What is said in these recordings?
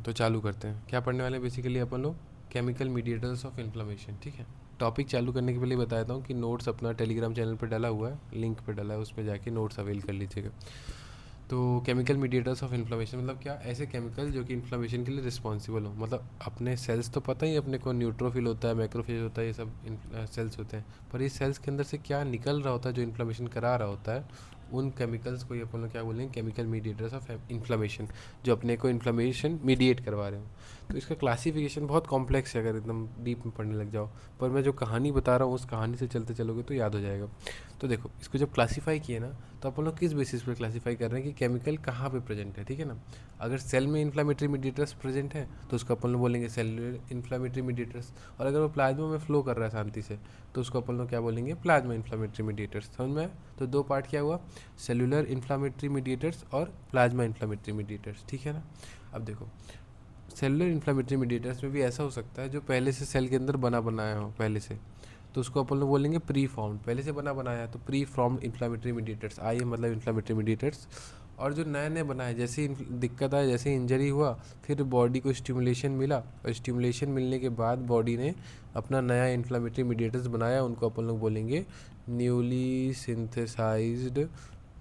तो चालू करते हैं। क्या पढ़ने वाले हैं बेसिकली अपन लोग? Chemical mediators of inflammation. ठीक है, टॉपिक चालू करने के पहले बताता हूँ कि नोट्स अपना टेलीग्राम चैनल पर डाला हुआ है, लिंक पे डाला है, उस पर जाके नोट्स अवेल कर लीजिएगा। तो केमिकल मीडिएटर्स ऑफ इन्फ्लेमेशन मतलब क्या? ऐसे केमिकल जो कि इन्फ्लेमेशन के लिए रिस्पॉन्सिबल हो। मतलब अपने सेल्स तो पता ही है अपने को, न्यूट्रोफिल होता है, मैक्रोफेज होता है, ये सब सेल्स होते हैं। पर ये सेल्स के अंदर से क्या निकल रहा होता है जो इन्फ्लेमेशन करा रहा होता है, उन केमिकल्स को ही अपन लोग क्या बोलेंगे? केमिकल मीडिएटर्स ऑफ इन्फ्लेमेशन, जो अपने को इन्फ्लेमेशन मीडिएट करवा रहे हो। तो इसका क्लासिफिकेशन बहुत कॉम्प्लेक्स है अगर एकदम डीप में पढ़ने लग जाओ, पर मैं जो कहानी बता रहा हूँ उस कहानी से चलते चलोगे तो याद हो जाएगा। तो देखो, इसको जब क्लासीफाई किए ना, तो अपन लोग किस बेसिस पे क्लासीफाई कर रहे हैं कि केमिकल कहाँ पे प्रेजेंट है। ठीक है ना, अगर सेल में इन्फ्लामेटरी मीडिएटर्स प्रेजेंट है तो उसको अपन लोग बोलेंगे सेलुलर इन्फ्लामेटरी मीडिएटर्स, और अगर वो प्लाज्मा में फ्लो कर रहा है शांति से तो उसको अपन लोग क्या बोलेंगे? Plasma inflammatory mediators. समझ में आया? तो दो पार्ट क्या हुआ? सेलुलर इन्फ्लामेटरी मीडिएटर्स और प्लाज्मा इन्फ्लामेटरी मीडिएटर्स। ठीक है ना। अब देखो, सेलुलर इन्फ्लामेटरी मीडिएटर्स में भी ऐसा हो सकता है जो पहले से सेल के अंदर बना बनाया हो पहले से, तो उसको अपन लोग बोलेंगे प्री फॉर्म्ड। पहले से बना बनाया है तो प्री फॉर्म्ड इन्फ्लामेटरी मीडिएटर्स। आई मतलब इन्फ्लामेटरी मीडिएटर्स। और जो नए नए बनाए, जैसे ही दिक्कत आए, जैसे इंजरी हुआ, फिर बॉडी को स्टिमुलेशन मिला, और स्टिमुलेशन मिलने के बाद बॉडी ने अपना नया इन्फ्लामेटरी मीडिएटर्स बनाया, उनको अपन लोग बोलेंगे न्यूली सिंथेसाइज्ड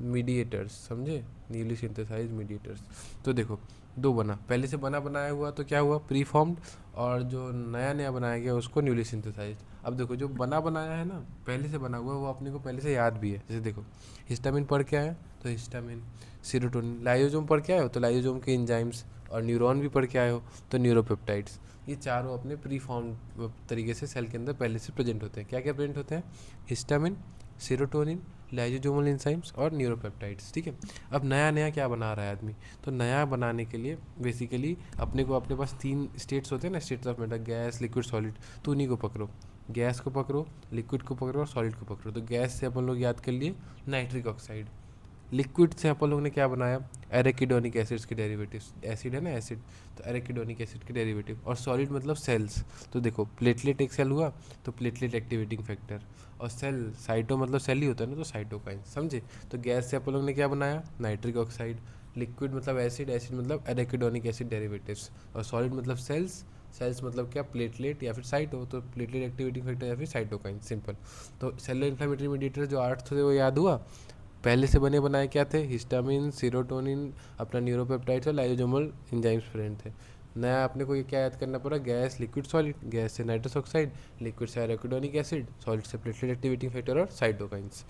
मीडिएटर्स। समझे? Newly synthesised mediators. तो देखो, दो बना, पहले से बना बनाया हुआ तो क्या हुआ? प्री फॉर्म्ड, और जो नया नया बनाया गया उसको न्यूली सिंथेसाइज्ड। अब देखो, जो बना बनाया है ना, पहले से बना हुआ, वो अपने को पहले से याद भी है। जैसे देखो, हिस्टामिन पढ़ के आए तो हिस्टामिन, सीरोटोनिन। लाइसोसोम पढ़ के आए हो तो लाइसोसोम के एंजाइम्स, और न्यूरॉन भी पढ़ के आए हो तो न्यूरोपेप्टाइड्स। ये चारों अपने प्री फॉर्म तरीके से सेल के अंदर पहले से प्रेजेंट होते हैं। क्या क्या प्रेजेंट होते हैं? हिस्टामिन, सीरोटोनिन, लाइसोसोमल एंजाइम्स और न्यूरोपेप्टाइड्स। ठीक है। अब नया नया क्या बना रहा है आदमी? तो नया बनाने के लिए बेसिकली अपने पास तीन स्टेट्स होते हैं ना, states of matter, gas, liquid, solid. तो उन्हीं को पकड़ो, गैस को पकड़ो, लिक्विड को पकड़ो और सॉलिड को पकड़ो। तो गैस से अपन लोग याद कर लिए नाइट्रिक ऑक्साइड। लिक्विड से अपन लोग ने क्या बनाया? एरेकिडोनिक एसिड्स के डेरिवेटिव्स। एसिड है ना, एसिड, तो एरेकिडोनिक एसिड के डेरिवेटिव। और सॉलिड मतलब सेल्स। तो देखो, प्लेटलेट एक सेल हुआ तो प्लेटलेट एक्टिवेटिंग फैक्टर, और सेल साइटो मतलब सेल ही होता है ना, तो साइटोकाइन। समझे? तो गैस से अपन लोग ने क्या बनाया? Nitric oxide. लिक्विड मतलब एसिड, एसिड मतलब एरेकिडोनिक एसिड डेरिवेटिव्स। और सॉलिड मतलब सेल्स, सेल्स मतलब क्या? प्लेटलेट या फिर साइटो, तो प्लेटलेट एक्टिवेटिंग फैक्टर या फिर साइटोकाइन। सिंपल। तो सेलुलर इन्फ्लेमेटरी मीडिएटर जो 8 थे वो याद हुआ। पहले से बने बनाए क्या थे? हिस्टामिन, सीरोटोनिन, अपना न्यूरोपेप्टाइड्स और लाइसोसोमल एंजाइम्स फ्रेंड थे। नया अपने को ये क्या याद करना पड़ा? Gas, liquid, solid. गैस से नाइट्रस ऑक्साइड, लिक्विड से एराकिडोनिक एसिड, सॉलिड से प्लेटलेट एक्टिवेटिंग फैक्टर और साइटोकाइंस।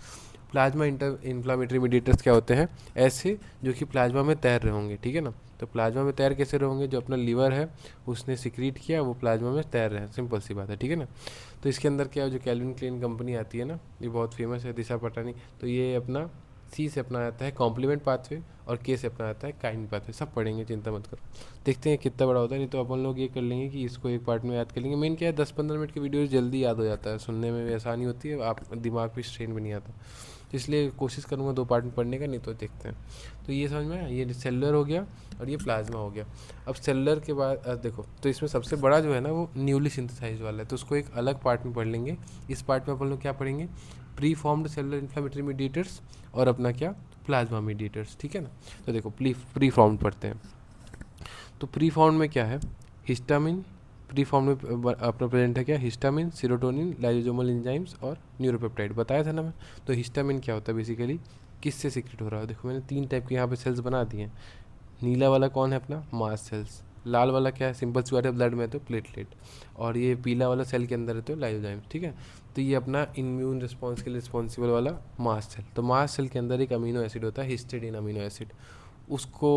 प्लाज्मा इन्फ्लामेटरी मीडिएटर्स क्या होते हैं? ऐसे जो कि प्लाज्मा में तैर रहे होंगे। ठीक है ना। तो प्लाज्मा में तैर कैसे रहेंगे? जो अपना लीवर है उसने सिक्रीट किया, वो प्लाज्मा में तैर रहे हैं। सिंपल सी बात है। ठीक है ना। तो इसके अंदर क्या है, जो कैल्विन क्लीन कंपनी आती है ना, ये बहुत फेमस है, दिशा पटानी। तो ये अपना सी से अपना आता है कॉम्प्लीमेंट पाथवे, और के से अपना आता है काइंड पाथवे। सब पढ़ेंगे, चिंता मत करो। देखते हैं कितना बड़ा होता है। नहीं तो अपन लोग ये कर लेंगे कि इसको एक पार्ट में याद कर लेंगे। मेन क्या है, 10-15 मिनट की वीडियो जल्दी याद हो जाता है, सुनने में भी आसानी होती है, आप दिमाग पे स्ट्रेन भी नहीं आता। तो इसलिए कोशिश करूँगा 2 पार्ट में पढ़ने का, नहीं तो देखते हैं। तो ये समझ में आया, ये सेलुलर हो गया और ये प्लाज्मा हो गया। अब सेलुलर के बाद देखो, तो इसमें सबसे बड़ा जो है ना वो न्यूली सिंथेसाइज वाला है, तो उसको एक अलग पार्ट में पढ़ लेंगे। इस पार्ट में अपन लोग क्या पढ़ेंगे? Pre formed cellular inflammatory mediators और अपना क्या? Plasma mediators. ठीक है ना। तो देखो, प्री फॉर्म्ड पढ़ते हैं। तो प्री फॉर्म्ड में क्या है? हिस्टामिन। प्री फॉर्म में अपना प्रेजेंट है क्या? हिस्टामिन, सीरोटोनिन, लाइसोसोमल एंजाइम्स और न्यूरोपेप्टाइड। बताया था ना मैं। तो हिस्टामिन क्या होता है बेसिकली? किससे सीक्रेट हो रहा है? देखो, मैंने 3 टाइप के यहाँ पे सेल्स बना दिए हैं। नीला वाला कौन है? अपना मास सेल्स। लाल वाला क्या है? सिंपल सी बात है, ब्लड में तो प्लेटलेट। और ये पीला वाला सेल के अंदर है तो लाइसोजाइम। ठीक है। तो ये अपना इम्यून रिस्पॉन्स के लिए रिस्पॉन्सिबल वाला मास सेल। तो मास सेल के अंदर एक अमीनो एसिड होता है, हिस्टिडीन अमीनो एसिड। उसको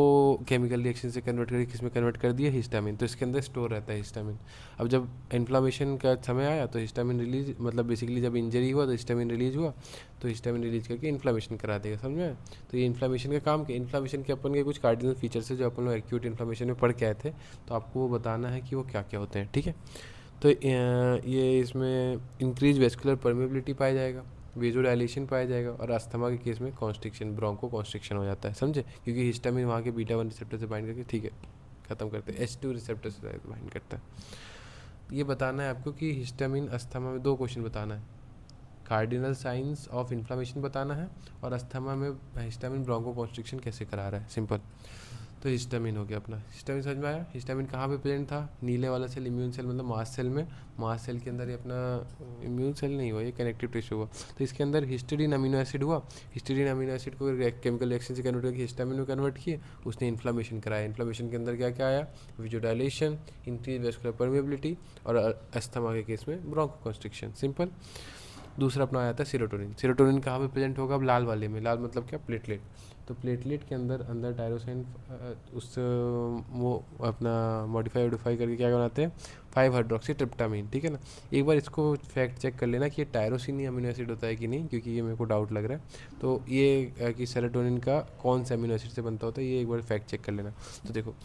केमिकल रिएक्शन से कन्वर्ट करके किस में कन्वर्ट कर दिया? हिस्टामिन। तो इसके अंदर स्टोर रहता है हिस्टामिन। अब जब इन्फ्लामेशन का समय आया तो हिस्टामिन रिलीज, मतलब बेसिकली जब इंजरी हुआ तो हिस्टामिन रिलीज हुआ, तो हिस्टामिन रिलीज करके इन्फ्लामेशन करा देगा। समझ में? तो ये इन्फ्लामेशन का काम क्या? इन्फ्लामेशन के अपन के कुछ कार्डिनल फीचर्स है जो अपन लोग एक्यूट इन्फ्लामेशन में पढ़ के आए थे, तो आपको वो बताना है कि वो क्या क्या होते हैं। ठीक है। तो ये इसमें इंक्रीज वेस्कुलर परमेबिलिटी पाया जाएगा, वेजोडाइलेशन पाया जाएगा, और अस्थमा के केस में कॉन्स्ट्रिक्शन, ब्रोंको कॉन्स्ट्रिक्शन हो जाता है। समझे? क्योंकि हिस्टामिन वहाँ के बीटा 1 रिसेप्टर से बाइंड करके, ठीक है, खत्म करते हैं, H2 रिसेप्टर से बाइंड करता है। ये बताना है आपको कि हिस्टामिन अस्थमा में 2 क्वेश्चन बताना है। कार्डिनल साइंस ऑफ इन्फ्लामेशन बताना है, और अस्थमा में हिस्टामिन ब्रोंको कॉन्स्ट्रिक्शन कैसे करा रहा है। सिंपल। तो हिस्टामिन हो गया अपना। हिस्टामिन समझ में आया। हिस्टामिन कहाँ पे प्रेजेंट था? नीले वाला सेल इम्यून सेल मतलब मास्ट सेल में। मास्ट सेल के अंदर ये अपना इम्यून सेल नहीं हुआ, ये कनेक्टिव टिश्यू हुआ। तो इसके अंदर हिस्टीडीन अमीनो एसिड हुआ। हिस्टीडीन अमीनो एसिड को केमिकल रिएक्शन से कन्वर्ट करके हिस्टामिन में कन्वर्ट किए, उसने इन्फ्लामेशन कराया। इन्फ्लामेशन के अंदर क्या क्या आया? विजुडाइलेशन, इंक्रीज वेस्कुलर परमेबिलिटी और अस्थमा के केस में ब्रोंकोकंस्ट्रिक्शन। सिंपल। दूसरा अपना आया था सीरोटोनिन। सीरोटोनिन कहाँ पे प्रेजेंट होगा? अब लाल वाले में। लाल मतलब क्या? प्लेटलेट। तो प्लेटलेट के अंदर टायरोसिन उस वो अपना मॉडिफाई करके क्या बनाते हैं? 5 हाइड्रोक्सी ट्रिप्टामिन। ठीक है ना। एक बार इसको फैक्ट चेक कर लेना कि ये टायरोसिन ही अमीनो एसिड होता है कि नहीं, क्योंकि ये मेरे को डाउट लग रहा है। तो ये कि सेरोटोनिन का कौन सा अमीनो एसिड से बनता होता है, ये एक बार फैक्ट चेक कर लेना। तो देखो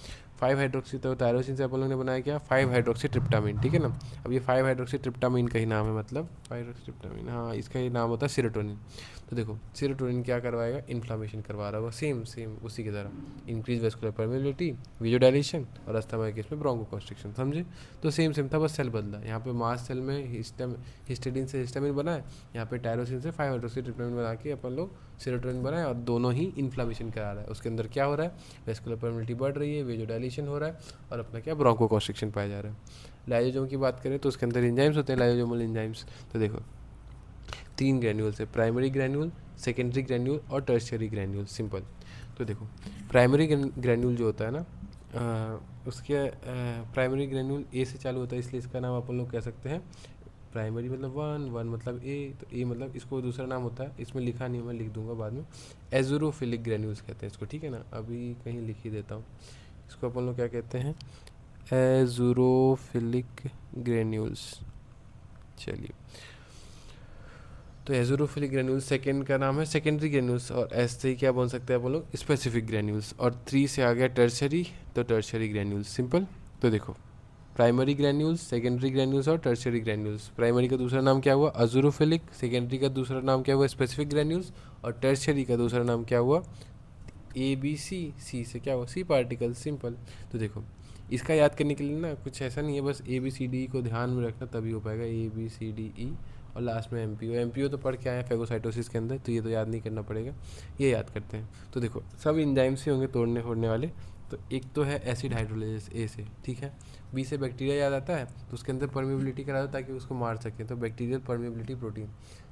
5 हाइड्रोक्सी, तो टायरोसिन से अपन लोग ने बनाया क्या? 5 हाइड्रोक्सी ट्रिप्टामिन। ठीक है ना। अब ये 5 हाइड्रोक्सी ट्रिप्टामिन का ही नाम है, मतलब 5 हाइड्रोक्सी ट्रिप्टामिन, हाँ इसका ही नाम होता है सीरोटोनिन। तो देखो सीरोटोनिन क्या करवाएगा? इन्फ्लामेशन करवा रहा होगा, सेम सेम उसी की तरह। इंक्रीज वेस्कुलर परमेबिलिटी, विजुडाइलेशन और अस्थमा केस में ब्रोंकोकंस्ट्रिक्शन। समझे? तो सेम सेम था, बस सेल बदला। यहाँ पे मास्ट सेल में हिस्टेडिन से हिस्टामिन बनाए, यहाँ पे टायरोसिन से 5 हाइड्रोक्सी ट्रिप्टामिन बना के अपन लोग सीरोटोनिन बनाए, और दोनों ही इन्फ्लामेशन करा रहा है। उसके अंदर क्या हो रहा है? वेस्कुलर परमेबिलिटी बढ़ रही है, विजुडाइलेशन हो रहा है और अपना क्या? ब्रोंकोकंस्ट्रिक्शन पाया जा रहा है। लाइसोसोम की बात करें तो उसके अंदर एंजाइम्स होते हैं, लाइसोसोमल एंजाइम्स। तो देखो 3 ग्रैन्यूल्स है, प्राइमरी ग्रैन्यूल, सेकेंडरी ग्रैन्यूल और टर्शियरी ग्रैन्यूल। सिंपल। तो देखो प्राइमरी ग्रैन्यूल जो होता है ना, उसके प्राइमरी ग्रैन्यूल ए से चालू होता है, इसलिए इसका नाम अपन लोग कह सकते हैं प्राइमरी मतलब 1 मतलब ए, तो ए मतलब इसको दूसरा नाम होता है, इसमें लिखा नहीं, मैं लिख दूंगा बाद में। एजोरोफिलिक ग्रैन्यूल्स कहते हैं इसको। ठीक है ना। अभी कहीं लिख ही देता हूँ। इसको अपन लोग क्या कहते हैं? एजोरोफिलिक ग्रैन्यूल्स। चलिए, तो एजोरोफिलिक ग्रैन्यूल्स सेकेंड का नाम है सेकेंडरी ग्रैन्यूल्स, और ऐसे ही क्या बोल सकते हैं अपन लोग? Specific granules. और 3 से आ गया टर्शरी, तो टर्शरी ग्रैन्यूल्स। सिंपल। तो देखो प्राइमरी ग्रैन्यूल्स, सेकेंडरी ग्रैन्यूल्स और टर्शरी ग्रैन्यूल्स। प्राइमरी का दूसरा नाम क्या हुआ? अजोरोफिलिक। सेकेंडरी का दूसरा नाम क्या हुआ? Specific granules. और टर्शरी का दूसरा नाम क्या हुआ? ABC। सी से क्या हुआ? सी पार्टिकल। सिंपल। तो देखो इसका याद करने के लिए ना कुछ ऐसा नहीं है, बस ABCD को ध्यान में रखना तभी हो पाएगा। ABCDE और लास्ट में MPO तो पढ़ के आए हैं फेगोसाइटोसिस के अंदर, तो ये तो याद नहीं करना पड़ेगा, ये याद करते हैं। तो देखो सब एंजाइम्स ही होंगे तोड़ने फोड़ने वाले। तो एक तो है एसिड हाइड्रोलाइसिस ए से, ठीक है। बी से बैक्टीरिया याद आता है, तो उसके अंदर परमेबिलिटी करा दो ताकि उसको मार सकें, तो बैक्टीरियल परमेबिलिटी प्रोटीन।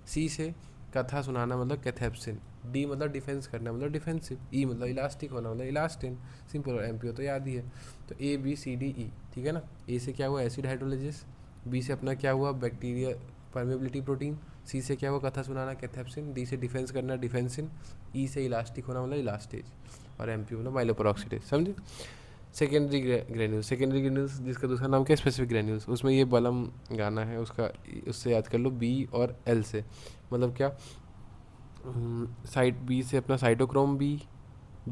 सी से कथा सुनाना मतलब कैथेप्सिन। डी मतलब डिफेंस करना मतलब डिफेंसिव। ई मतलब इलास्टिक होना मतलब इलास्टिन। सिंपल। और MPO तो याद ही है। तो ABCDE, ठीक है ना। ए से क्या हुआ? Acid hydrolysis. बी से अपना क्या हुआ? Bacteria permeability protein. सी से क्या हुआ? कथा सुनाना कैथेप्सिन। डी से डिफेंस करना डिफेंसिन। ई से इलास्टिक होना मतलब इलास्टेज। और MPO मतलब माइलोपेरोक्सीडेज। समझे? सेकेंडरी ग्रेन्यूल्स, सेकेंडरी ग्रेन्यूल्स जिसका दूसरा नाम क्या है? Specific granules. उसमें ये बलम गाना है उसका, उससे याद कर लो B और L से, मतलब क्या? साइड B से अपना साइटोक्रोम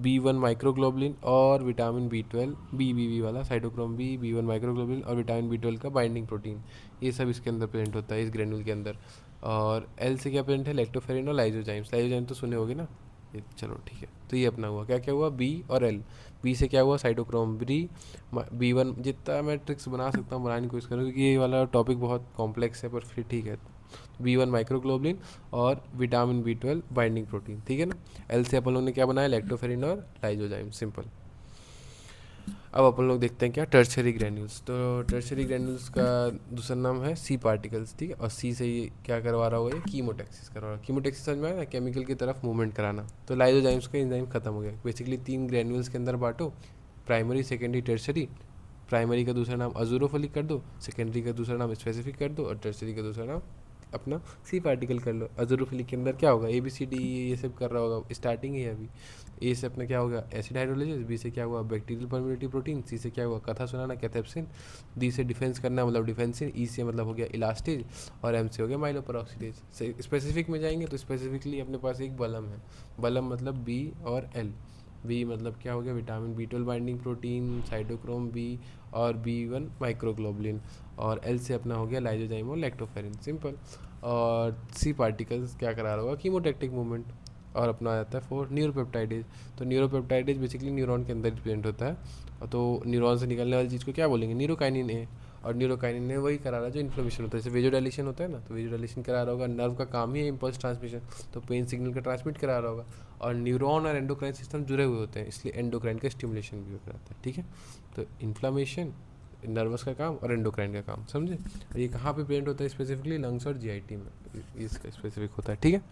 B1 माइक्रोग्लोबुलिन और विटामिन B12, BBB वाला साइटोक्रोम B1 माइक्रोग्लोबुलिन और विटामिन B12 का बाइंडिंग प्रोटीन, ये सब इसके अंदर प्रेजेंट होता है इस ग्रेन्यूल के अंदर। और L से क्या प्रेजेंट है? लैक्टोफेरिन और लाइजोजाइम्स। लाइजोजाइम तो सुने होगे ना ये, चलो ठीक है। तो ये अपना हुआ क्या क्या हुआ? B और L। B से क्या हुआ? साइटोक्रोम B1, जितना मैं ट्रिक्स बना सकता हूँ बनाने की कोशिश करूँ, क्योंकि ये वाला टॉपिक बहुत कॉम्प्लेक्स है, पर फिर ठीक है। B1 माइक्रोग्लोबुलिन और विटामिन B12 बाइंडिंग प्रोटीन, ठीक है ना। L से अपन लोग ने क्या बनाया? लैक्टोफेरिन और लाइजोजाइम। सिंपल। अब अपन लोग देखते हैं क्या? Tertiary granules. तो टर्शरी ग्रैन्यूल्स का दूसरा नाम है C पार्टिकल्स, ठीक है। और C से ये क्या करवा रहा होगा? ये कीमोटैक्सिस करवा रहा है। कीमोटैक्सिस समझ में आया ना? केमिकल की तरफ मूवमेंट कराना। तो लाइजोजाइम्स का एंजाइम खत्म हो गया। बेसिकली 3 ग्रैन्यूल्स के अंदर बांटो, प्राइमरी, सेकेंडरी, टर्शरी। प्राइमरी का दूसरा नाम अजोरोफिलिक कर दो, सेकेंडरी का दूसरा नाम स्पेसिफिक कर दो, और टर्शरी का दूसरा नाम अपना C पार्टिकल कर लो। अजोरोफिलिक के अंदर क्या होगा? ABCD ये सब कर रहा होगा, स्टार्टिंग ही है अभी। ए से अपना क्या होगा? Acid hydrolysis. बी से क्या हुआ? Bacterial permeability protein. सी से क्या हुआ? कथा सुनाना कैथेप्सिन। डी से डिफेंस करना मतलब डिफेंसिन। ई से मतलब हो गया इलास्टेज। और M से हो गया माइलोपेरोक्सीडेज। स्पेसिफिक में जाएंगे तो स्पेसिफिकली अपने पास एक बलम है। बलम मतलब B और L। B मतलब क्या हो गया? Vitamin B12 binding protein, cytochrome B और B1 माइक्रोग्लोबुलिन। और L से अपना हो गया लाइजोजाइम और लैक्टोफेरिन। सिंपल। और C पार्टिकल्स क्या करा रहा होगा? कीमोटैक्टिक मूवमेंट। और अपना आ जाता है 4 न्यूरोपेप्टाइडेज। तो न्यूरोपेप्टाइडेज बेसिकली न्यूरॉन के अंदर प्रेजेंट होता है, तो न्यूरॉन से निकलने वाली चीज़ को क्या बोलेंगे? न्यूरोकाइनिन ए। और न्यूरोकाइनिन ने वही करा रहा है जो इन्फ्लेमेशन होता है। जैसे वेजोडाइलेशन होता है ना, तो वेजोडाइलेशन करा रहा होगा, नर्व का काम ही है इम्पल्स ट्रांसमिशन, तो पेन सिग्नल का ट्रांसमिट करा रहा होगा। और न्यूरॉन और एंडोक्राइन सिस्टम जुड़े हुए होते हैं, इसलिए एंडोक्राइन का स्टिमुलेशन भी कराता है, ठीक है। तो इन्फ्लामेशन नर्वस का काम और एंडोक्राइन का काम, समझे। और ये कहाँ पे प्रेजेंट होता है स्पेसिफिकली, लंग्स और जीआईटी में इसका स्पेसिफिक होता है, ठीक है।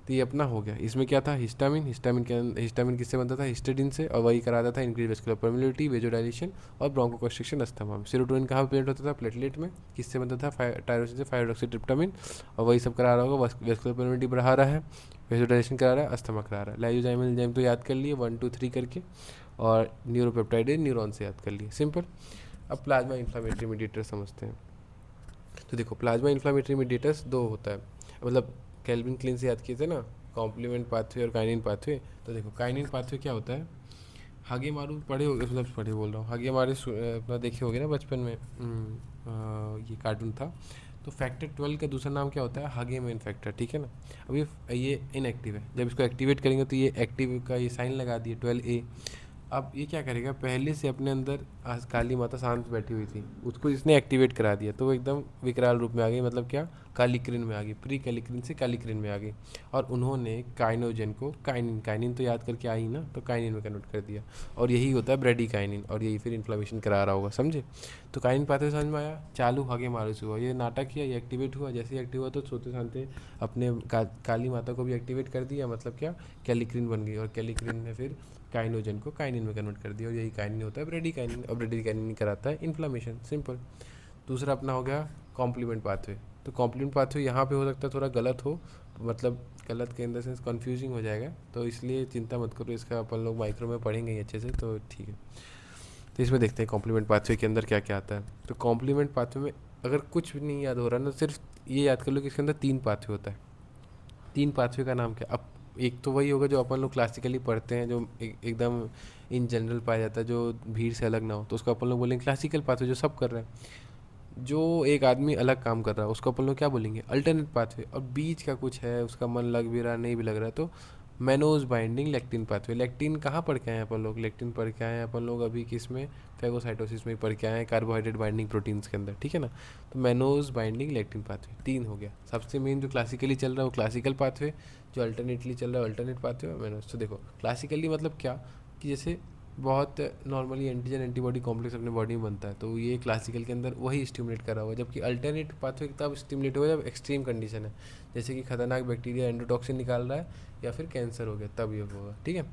तो ये अपना हो गया। इसमें क्या था, हिस्टामिन, हिस्टामिन किससे बनता था, हिस्टेडिन से, और वही कराता था इंक्रीज वेस्कुलर परमिलिटी, वेजोडाइलेशन और ब्रोंकोकंस्ट्रिक्शन अस्थमा में। सेरोटोनिन कहाँ पे प्रेजेंट होता था, प्लेटलेट में, किससे बनता था, टायरोसिन से 5-ऑक्सीट्रिप्टामिन, और वही सब करा रहा होगा, वेस्कुलर परमिलिटी बढ़ा रहा है, वेजोडाइलेशन करा रहा है, अस्थमा करा रहा है। लाइसोजाइम एंजाइम तो याद कर लिए 1 2 3 करके, और न्यूरोपेप्टाइड न्यूरॉन से याद कर लिए, सिंपल। अब प्लाज्मा इन्फ्लामेटरी मीडिएटर समझते हैं। तो देखो प्लाज्मा इन्फ्लामेटरी मीडिएटर्स दो होता है, मतलब केल्विन क्लीन से याद किए थे ना, कॉम्प्लीमेंट पाथवे और काइनिन पाथवे। तो देखो काइनिन पाथवे क्या होता है, हागे मारू पढ़े हो, मतलब पढ़े बोल रहा हूँ, हागे मारू अपना देखे होगे ना बचपन में, ये कार्टून था। तो फैक्टर 12 का दूसरा नाम क्या होता है, हागे मेन फैक्टर, ठीक है ना। अब ये इनएक्टिव है, जब इसको एक्टिवेट करेंगे तो ये एक्टिव का ये साइन लगा दिए 12A। अब ये क्या करेगा, पहले से अपने अंदर काली माता शांत बैठी हुई थी, उसको इसने एक्टिवेट करा दिया, तो वो एकदम विकराल रूप में आ गई, मतलब क्या, कालिक्रिन में आ गई, प्री कैलिक्रिन से कालिक्रिन में आ गई। और उन्होंने काइनोजन को काइनिन, काइनिन तो याद करके आई ना, तो काइनिन में कन्वर्ट कर दिया, और यही होता है ब्रेडिकाइनिन, और यही फिर इन्फ्लेमेशन करा रहा होगा, समझे। तो काइनिन पाते समझ में आया, चालू हागे मारूस हुआ, ये नाटक किया, ये एक्टिवेट हुआ, जैसे ही एक्टिव हुआ तो सोते शांते अपने काली माता को भी एक्टिवेट कर दिया, मतलब क्या, कैलिक्रिन बन गई, और कैलिक्रिन ने फिर काइनोजन को काइनिन में कन्वर्ट कर दिया, और यही काइनिन होता है ब्रेडिकाइनिन, और ब्रेडिकाइनिन कराता है इन्फ्लामेशन, सिंपल। दूसरा अपना हो गया कॉम्प्लीमेंट पाथवे। तो कॉम्प्लीमेंट पाथवे यहाँ पे हो सकता है थोड़ा गलत हो, मतलब गलत के इन द सेंस कन्फ्यूजिंग हो जाएगा, तो इसलिए चिंता मत करो, इसका अपन लोग माइक्रो में पढ़ेंगे ही अच्छे से, तो ठीक है। तो इसमें देखते हैं कॉम्प्लीमेंट पाथवे के अंदर क्या क्या आता है। तो कॉम्प्लीमेंट पाथवे में अगर कुछ भी नहीं याद हो रहा ना, सिर्फ ये याद कर लो कि इसके अंदर 3 पाथवे होता है। 3 पाथवे का नाम क्या, अब एक तो वही होगा जो अपन लोग क्लासिकली पढ़ते हैं, जो एकदम इन जनरल पाया जाता है, जो भीड़ से अलग ना हो, तो उसको अपन लोग बोलेंगे क्लासिकल पाथवे, जो सब कर रहे हैं। जो एक आदमी अलग काम कर रहा है उसको अपन लोग क्या बोलेंगे, अल्टरनेट पाथवे। और बीच का कुछ है, उसका मन लग भी रहा नहीं भी लग रहा है, तो mannose binding lectin pathway. Lectin कहाँ पढ़ के आए हैं अपन लोग, लेक्टिन पढ़ के आए हैं अपन लोग अभी किस में, फेगोसाइटोसिस में पढ़ के आए हैं, कार्बोहाइड्रेट बाइंडिंग प्रोटीन्स के अंदर, ठीक है ना। तो मेनोज बाइंडिंग लेक्टिन पाथवे 3 हो गया। सबसे मेन जो क्लासिकली चल रहा है वो क्लासिकल पाथवे, जो अल्टरनेटली चल रहा है अल्टरनेट पाथवे और मेनोज। तो देखो क्लासिकली मतलब क्या, कि जैसे बहुत नॉर्मली एंटीजन एंटीबॉडी कॉम्प्लेक्स अपने बॉडी में बनता है, तो ये क्लासिकल के अंदर वही स्टिमुलेट करा हुआ है। जबकि अल्टरनेट पाथवे तब स्टिमुलेट होगा जब एक्सट्रीम कंडीशन है, जैसे कि खतरनाक बैक्टीरिया एंडोटॉक्सिन निकाल रहा है, या फिर कैंसर हो गया, तब ये होगा, ठीक है।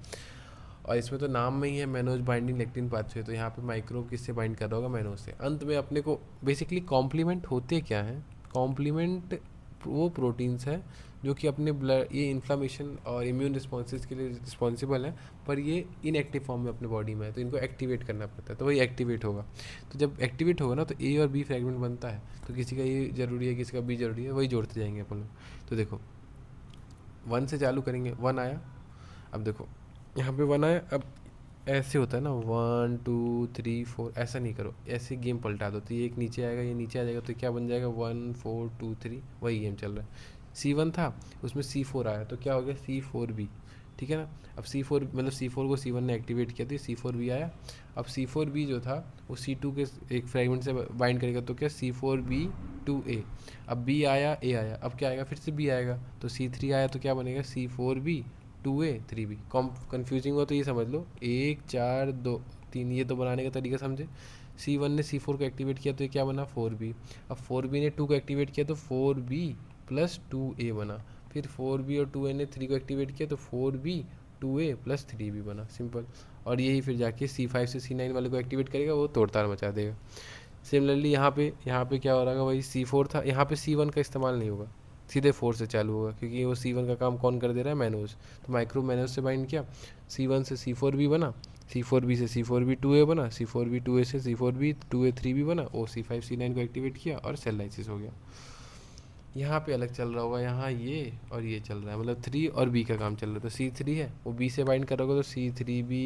और इसमें तो नाम में ही है मेनोज बाइंडिंग लेक्टिन पाथवे, तो यहाँ पे माइक्रोब किससे बाइंड कर रहा होगा, मेनोज से। अंत में अपने को बेसिकली कॉम्प्लीमेंट होते क्या हैं, कॉम्प्लीमेंट वो प्रोटीन्स हैं जो कि अपने ब्लड, ये इन्फ्लामेशन और इम्यून रिस्पॉन्सेज के लिए रिस्पॉन्सिबल है, पर ये इनएक्टिव फॉर्म में अपने बॉडी में है, तो इनको एक्टिवेट करना पड़ता है, तो वही एक्टिवेट होगा। तो जब एक्टिवेट होगा ना, तो ए और बी फ्रेगमेंट बनता है, तो किसी का ए जरूरी है, किसी का बी जरूरी है, वही जोड़ते जाएंगे अपन लोग। तो देखो 1 से चालू करेंगे, 1 आया, अब देखो यहाँ पे 1 आया, अब ऐसे होता है ना 1 2 3 4, ऐसा नहीं करो, ऐसे गेम पलटा दो, तो ये एक नीचे आएगा, ये नीचे आ जाएगा, तो क्या बन जाएगा 1 4 2 3, वही गेम चल रहा है। C1 था, उसमें C4 आया, तो क्या हो गया C4B, ठीक है ना। अब C4 मतलब C4 को C1 ने एक्टिवेट किया, तो C4B आया। अब C4B जो था वो C2 के एक फ्रेगमेंट से बाइंड करेगा, तो क्या C4B2A। अब B आया, A आया, अब क्या आएगा, फिर से B आएगा, तो C3 आया, तो क्या बनेगा C4B2A 3B। कन्फ्यूजिंग हो तो ये समझ लो 1 4 2 3, ये तो बनाने का तरीका समझे। C1 ने C4 को एक्टिवेट किया, तो ये क्या बना 4B। अब 4B ने 2 को एक्टिवेट किया, तो 4B प्लस 2A बना। फिर 4B और 2A ने 3 को एक्टिवेट किया, तो 4B 2A प्लस 3B बना, सिंपल। और यही फिर जाके C5 से C9 वाले को एक्टिवेट करेगा, वो तोड़ताड़ मचा देगा। सिमिलरली यहाँ पे क्या हो रहा है, वही C4 था, यहाँ पे C1 का इस्तेमाल नहीं होगा, सीधे 4 से चालू होगा, क्योंकि वो C1 का काम कौन कर दे रहा है, मैनोज। तो माइक्रो मैनोज से बाइंड किया, C1 से C4B बना, C4B से C4B2A बना, C4B2A से C4B2A 3B बना, और C5 C9 को एक्टिवेट किया, और सेल लाइसिस हो गया। यहाँ पे अलग चल रहा होगा, यहाँ ये और ये चल रहा है, मतलब 3 और B का काम चल रहा है। तो C3 है, वो B से बाइंड करोगे, तो C3B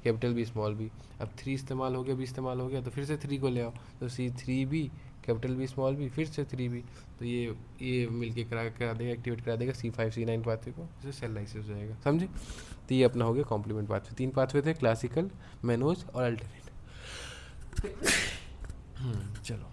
capital B small b। अब 3 इस्तेमाल हो गया, B इस्तेमाल हो गया, तो फिर से 3 को ले आओ, तो C3B capital B small b, फिर से 3B। तो ये मिलके करा देगा, एक्टिवेट करा देगा C5 C9 पाथवे को, जिससे सेल लाइसिस हो जाएगा, समझे। तो ये अपना हो गया कॉम्प्लीमेंट पाथवे। 3 पाथवे थे, क्लासिकल, मेनोज और अल्टरनेट। चलो।